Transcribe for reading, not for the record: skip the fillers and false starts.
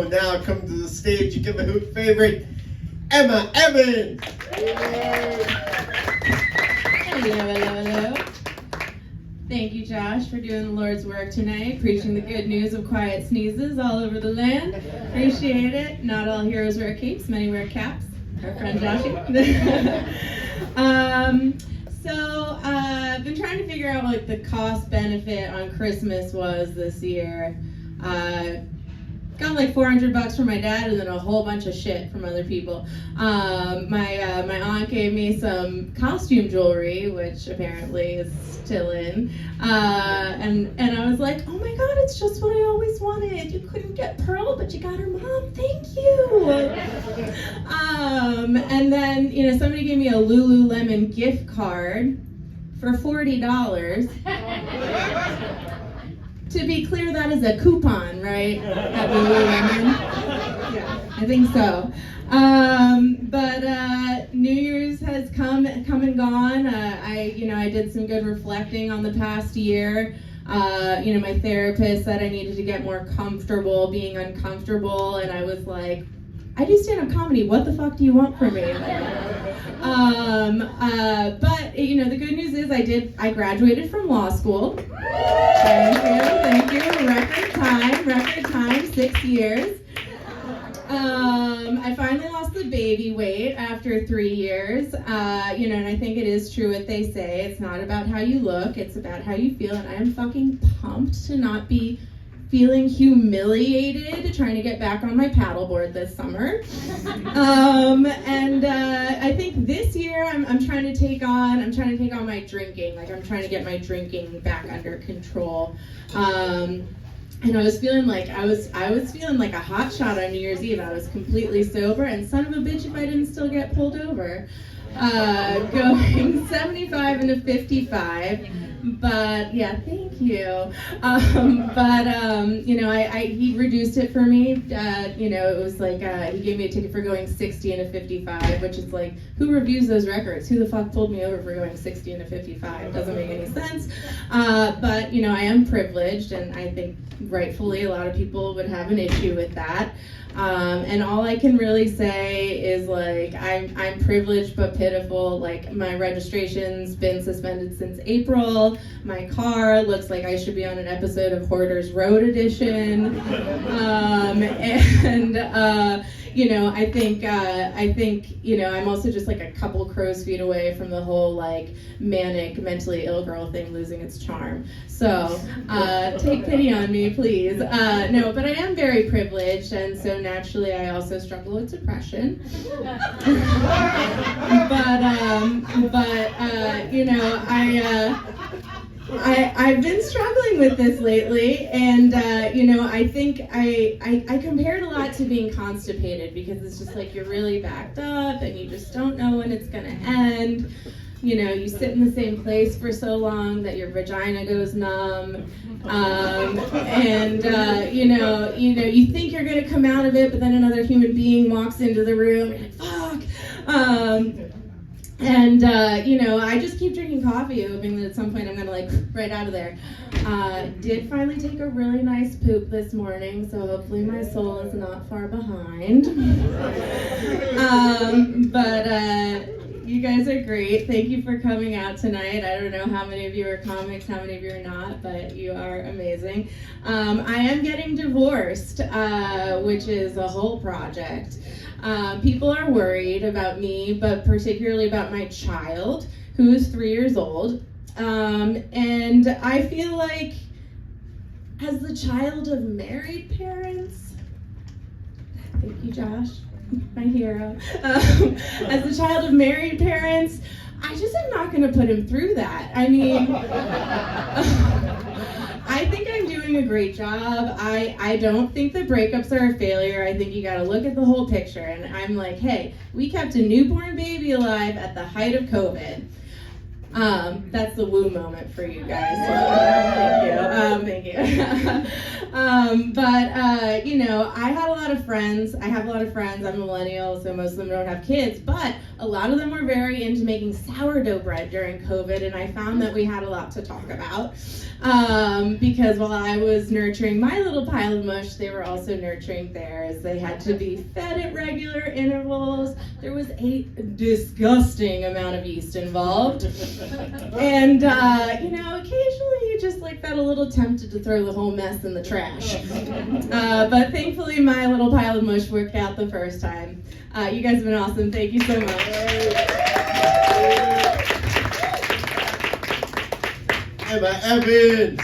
Now come to the stage, you give a Hoot favorite, Emma Evans. Hello. Thank you, Josh, for doing the Lord's work tonight, preaching the good news of quiet sneezes all over the land. Appreciate it. Not all heroes wear capes, many wear caps. Our friend Joshy. I've been trying to figure out what the cost benefit on Christmas was this year. Got like $400 from my dad and then a whole bunch of shit from other people. My aunt gave me some costume jewelry, which apparently is still in. And I was like, oh my God, it's just what I always wanted. You couldn't get Pearl, but you got her mom. Thank you. And then, somebody gave me a Lululemon gift card for $40. To be clear, that is a coupon, right? At Lululemon? Yeah, I think so. But New Year's has come and gone. I did some good reflecting on the past year. My therapist said I needed to get more comfortable being uncomfortable, and I was like, I do stand-up comedy. What the fuck do you want from me? But the good news is I graduated from law school. Thank you. Record time, 6 years. I finally lost the baby weight after 3 years. And I think it is true what they say. It's not about how you look, it's about how you feel. And I am fucking pumped to not be feeling humiliated trying to get back on my paddleboard this summer. I think this year I'm trying to take on my drinking. Like, I'm trying to get my drinking back under control. And I was feeling like a hot shot on New Year's Eve. I was completely sober, and son of a bitch if I didn't still get pulled over. Going 75 into 55. But yeah, thank you. He reduced it for me. It was like he gave me a ticket for going 60 into 55, which is like, who reviews those records? Who the fuck pulled me over for going 60 into 55? Doesn't make any sense. But I am privileged, and I think rightfully a lot of people would have an issue with that. And all I can really say is, like, I'm privileged but pitiful. Like, my registration's been suspended since April. My car looks like I should be on an episode of Hoarders Road Edition. I think I'm also just like a couple crow's feet away from the whole like manic, mentally ill girl thing losing its charm. So take pity on me, please. No, but I am very privileged, and so naturally I also struggle with depression. I've been struggling with this lately, and I think I compared a lot to being constipated, because it's just like you're really backed up and you just don't know when it's gonna end. You sit in the same place for so long that your vagina goes numb, you think you're gonna come out of it, but then another human being walks into the room and you're like, fuck. I just keep drinking coffee, hoping that at some point I'm gonna like right out of there. Did finally take a really nice poop this morning, so hopefully my soul is not far behind. You guys are great. Thank you for coming out tonight. I don't know how many of you are comics, how many of you are not, but you are amazing. I am getting divorced, which is a whole project. People are worried about me, but particularly about my child, who is 3 years old. And I feel like, as the child of married parents, thank you, Josh, my hero. As the child of married parents, I just am not going to put him through that. I mean, I think I'm doing a great job. I don't think the breakups are a failure. I think you got to look at the whole picture. And I'm like, hey, we kept a newborn baby alive at the height of COVID. That's the woo moment for you guys. So, thank you. You know, I had a lot of friends. I have a lot of friends. I'm a millennial, so most of them don't have kids. But a lot of them were very into making sourdough bread during COVID, and I found that we had a lot to talk about. Because while I was nurturing my little pile of mush, they were also nurturing theirs. They had to be fed at regular intervals. There was a disgusting amount of yeast involved. And, you know, occasionally you just like felt a little tempted to throw the whole mess in the trash. But thankfully my little pile of mush worked out the first time. You guys have been awesome. Thank you so much. Emma Evans.